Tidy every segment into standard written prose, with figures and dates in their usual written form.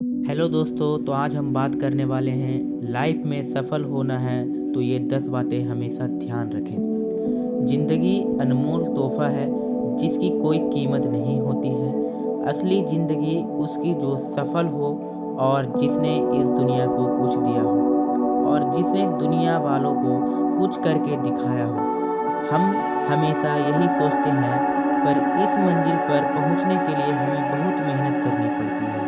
Hello दोस्तों, तो आज हम बात करने वाले हैं लाइफ में सफल होना है तो ये 10 बातें हमेशा ध्यान रखें। ज़िंदगी अनमोल तोहफ़ा है जिसकी कोई कीमत नहीं होती है। असली ज़िंदगी उसकी जो सफल हो और जिसने इस दुनिया को कुछ दिया हो और जिसने दुनिया वालों को कुछ करके दिखाया हो। हम हमेशा यही सोचते हैं, पर इस मंजिल पर पहुंचने के लिए हमें बहुत मेहनत करनी पड़ती है,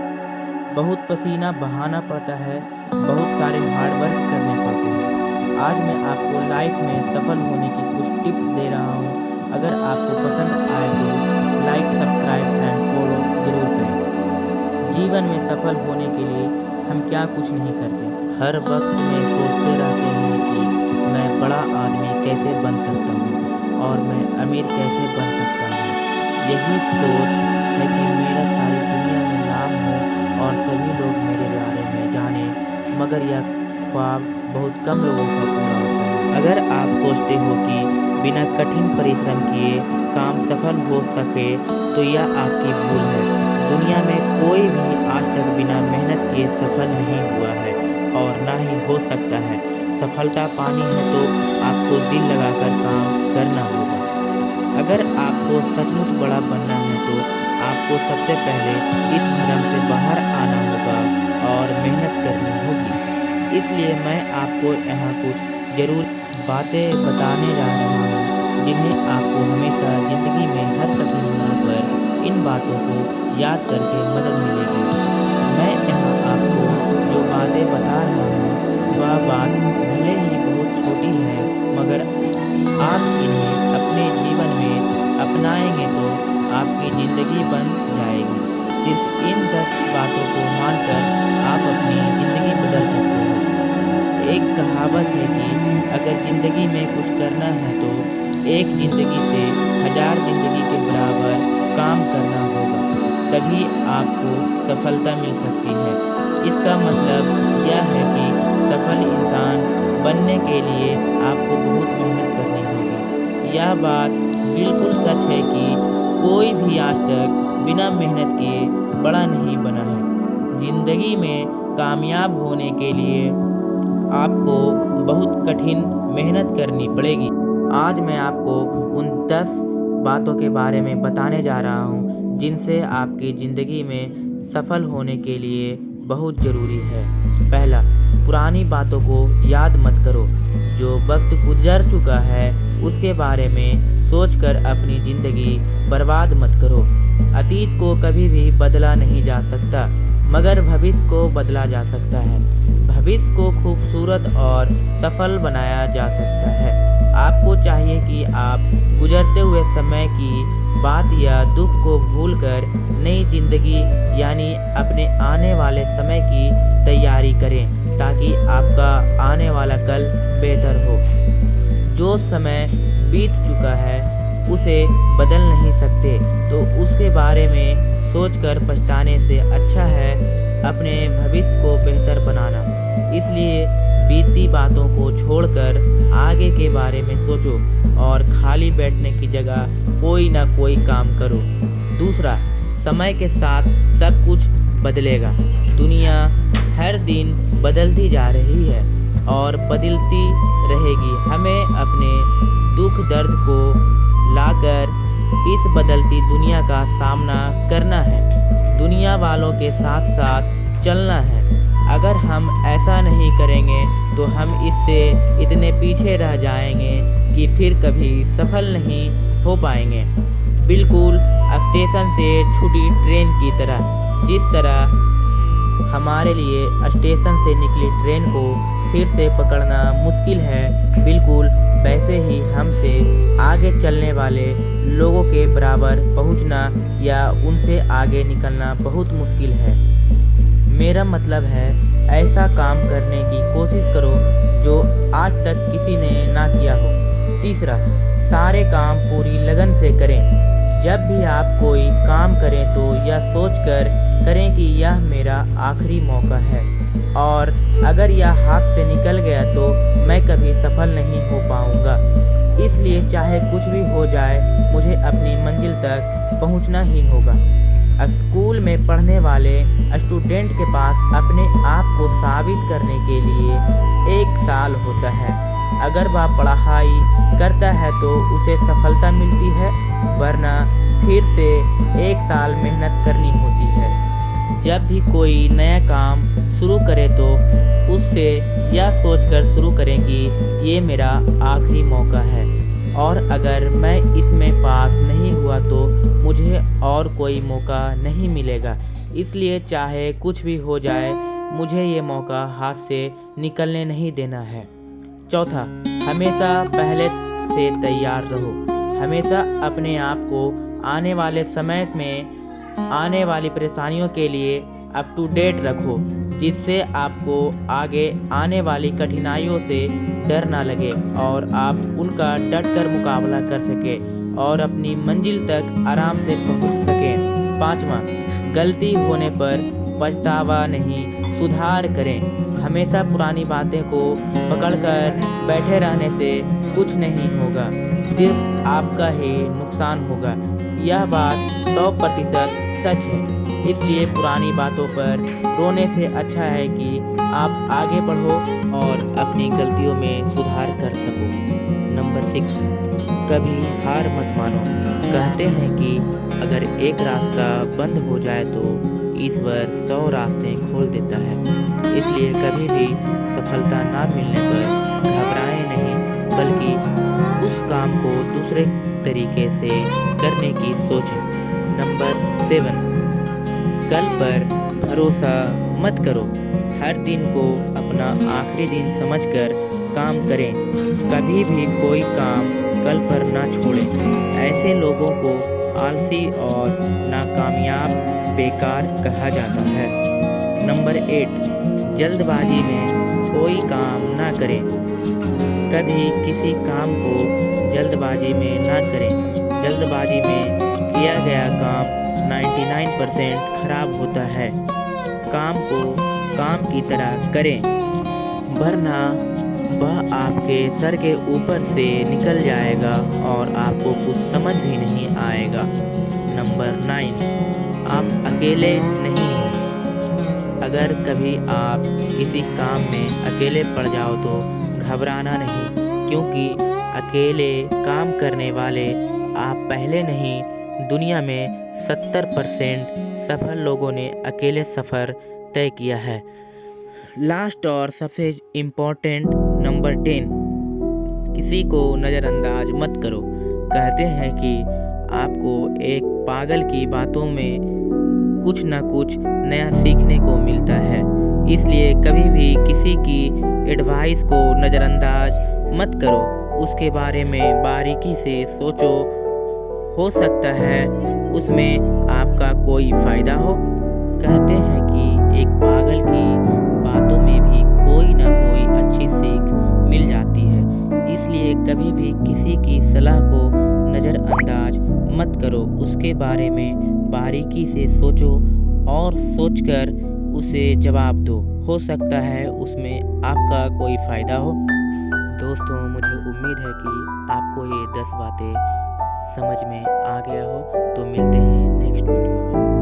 बहुत पसीना बहाना पड़ता है, बहुत सारे हार्ड वर्क करने पड़ते हैं। आज मैं आपको लाइफ में सफल होने की कुछ टिप्स दे रहा हूँ। अगर आपको पसंद आए तो लाइक, सब्सक्राइब एंड फॉलो ज़रूर करें। जीवन में सफल होने के लिए हम क्या कुछ नहीं करते, हर वक्त में सोचते रहते हैं कि मैं बड़ा आदमी कैसे बन सकता हूँ और मैं अमीर कैसे बन सकता हूँ। यही सोच है कि मेरा सारी दुनिया में नाम हो और सभी लोग मेरे बारे में जाने, मगर यह ख्वाब बहुत कम लोगों का पूरा होता है। अगर आप सोचते हो कि बिना कठिन परिश्रम किए काम सफल हो सके तो यह आपकी भूल है। दुनिया में कोई भी आज तक बिना मेहनत किए सफल नहीं हुआ है और ना ही हो सकता है। सफलता पानी है तो आपको दिल लगाकर काम करना होगा। अगर आपको सचमुच बड़ा बनना है तो आपको सबसे पहले इस भ्रम से बाहर आना होगा और मेहनत करनी होगी। इसलिए मैं आपको यहाँ कुछ ज़रूर बातें बताने जा रहा हूँ जिन्हें आपको हमेशा ज़िंदगी में हर कठिन मोड़ पर इन बातों को याद करके मदद मिलेगी। मैं यहाँ आपको जो बातें बता रहा हूँ वह बात भले ही बहुत छोटी है, मगर आप इन्हें अपने जीवन में अपनाएंगे तो आपकी ज़िंदगी बन जाएगी। सिर्फ इन 10 बातों को मानकर आप अपनी ज़िंदगी बदल सकते हो। एक कहावत है कि अगर ज़िंदगी में कुछ करना है तो एक ज़िंदगी से 1000 ज़िंदगी के बराबर काम करना होगा, तभी आपको सफलता मिल सकती है। इसका मतलब यह है कि सफल इंसान बनने के लिए आपको बहुत मेहनत करनी होगी। यह बात बिल्कुल सच है कि कोई भी आज तक बिना मेहनत किए बड़ा नहीं बना है। ज़िंदगी में कामयाब होने के लिए आपको बहुत कठिन मेहनत करनी पड़ेगी। आज मैं आपको उन 10 बातों के बारे में बताने जा रहा हूँ जिनसे आपकी ज़िंदगी में सफल होने के लिए बहुत ज़रूरी है। पहला, पुरानी बातों को याद मत करो। जो वक्त गुजर चुका है उसके बारे में सोचकर अपनी ज़िंदगी बर्बाद मत करो। अतीत को कभी भी बदला नहीं जा सकता, मगर भविष्य को बदला जा सकता है। भविष्य को खूबसूरत और सफल बनाया जा सकता है। आपको चाहिए कि आप गुजरते हुए समय की बात या दुख को भूलकर नई ज़िंदगी यानी अपने आने वाले समय की तैयारी करें, ताकि आपका आने वाला कल बेहतर हो। जो समय बीत चुका है उसे बदल नहीं सकते, तो उसके बारे में सोचकर पछताने से अच्छा है अपने भविष्य को बेहतर बनाना। इसलिए बीती बातों को छोड़कर आगे के बारे में सोचो और खाली बैठने की जगह कोई ना कोई काम करो। दूसरा, समय के साथ सब कुछ बदलेगा। दुनिया हर दिन बदलती जा रही है और बदलती रहेगी। हमें अपने दुख दर्द को लाकर इस बदलती दुनिया का सामना करना है, दुनिया वालों के साथ साथ चलना है। अगर हम ऐसा नहीं करेंगे तो हम इससे इतने पीछे रह जाएंगे कि फिर कभी सफल नहीं हो पाएंगे। बिल्कुल स्टेशन से छूटी ट्रेन की तरह। जिस तरह हमारे लिए स्टेशन से निकली ट्रेन को फिर से पकड़ना मुश्किल है, बिल्कुल वैसे ही हमसे आगे चलने वाले लोगों के बराबर पहुंचना या उनसे आगे निकलना बहुत मुश्किल है। मेरा मतलब है, ऐसा काम करने की कोशिश करो जो आज तक किसी ने ना किया हो। तीसरा, सारे काम पूरी लगन से करें। जब भी आप कोई काम करें तो यह सोचकर करें कि यह मेरा आखिरी मौका है और अगर यह हाथ से निकल गया तो मैं कभी सफल नहीं हो पाऊंगा। इसलिए चाहे कुछ भी हो जाए, मुझे अपनी मंजिल तक पहुंचना ही होगा। स्कूल में पढ़ने वाले स्टूडेंट के पास अपने आप को साबित करने के लिए 1 साल होता है। अगर वह पढ़ाई करता है तो उसे सफलता मिलती है, वरना फिर से 1 साल मेहनत करनी होती है। जब भी कोई नया काम शुरू करे तो उससे यह सोचकर शुरू करें कि ये मेरा आखिरी मौका है और अगर मैं इसमें पास नहीं हुआ तो मुझे और कोई मौका नहीं मिलेगा। इसलिए चाहे कुछ भी हो जाए, मुझे ये मौका हाथ से निकलने नहीं देना है। चौथा, हमेशा पहले से तैयार रहो। हमेशा अपने आप को आने वाले समय में आने वाली परेशानियों के लिए अप टू डेट रखो, जिससे आपको आगे आने वाली कठिनाइयों से डर ना लगे और आप उनका डटकर मुकाबला कर सकें और अपनी मंजिल तक आराम से पहुंच सकें। 5वां, गलती होने पर पछतावा नहीं, सुधार करें। हमेशा पुरानी बातें को पकड़कर बैठे रहने से कुछ नहीं होगा, सिर्फ आपका ही नुकसान होगा। यह बात 100% सच है। इसलिए पुरानी बातों पर रोने से अच्छा है कि आप आगे बढ़ो और अपनी गलतियों में सुधार कर सको। नंबर 6, कभी हार मत मानो। कहते हैं कि अगर एक रास्ता बंद हो जाए तो ईश्वर 100 रास्ते खोल देता है। इसलिए कभी भी सफलता ना मिलने पर घबराएं नहीं, बल्कि उस काम को दूसरे तरीके से करने की सोचें। नंबर 7, कल पर भरोसा मत करो। हर दिन को अपना आखिरी दिन समझकर काम करें। कभी भी कोई काम कल पर ना छोड़ें। ऐसे लोगों को आलसी और नाकामयाब बेकार कहा जाता है। नंबर 8, जल्दबाजी में कोई काम ना करें। कभी किसी काम को जल्दबाजी में ना करें। जल्दबाजी में किया गया काम 99% खराब होता है। काम को काम की तरह करें, वरना वह आपके सर के ऊपर से निकल जाएगा और आपको कुछ समझ भी नहीं आएगा। नंबर 9, आप अकेले नहीं हैं। अगर कभी आप किसी काम में अकेले पड़ जाओ तो घबराना नहीं, क्योंकि अकेले काम करने वाले आप पहले नहीं, दुनिया में 70% सफल लोगों ने अकेले सफ़र तय किया है। लास्ट और सबसे इम्पोर्टेंट नंबर 10, किसी को नज़रअंदाज मत करो। कहते हैं कि आपको एक पागल की बातों में कुछ ना कुछ नया सीखने को मिलता है। इसलिए कभी भी किसी की एडवाइस को नज़रअंदाज मत करो, उसके बारे में बारीकी से सोचो। हो सकता है उसमें आपका कोई फ़ायदा हो। कहते हैं कि एक पागल की बातों में भी कोई ना कोई अच्छी सीख मिल जाती है। इसलिए कभी भी किसी की सलाह को नज़रअंदाज मत करो, उसके बारे में बारीकी से सोचो और सोचकर उसे जवाब दो। हो सकता है उसमें आपका कोई फ़ायदा हो। दोस्तों, मुझे उम्मीद है कि आपको ये 10 बातें समझ में आ गया हो। तो मिलते हैं नेक्स्ट वीडियो में।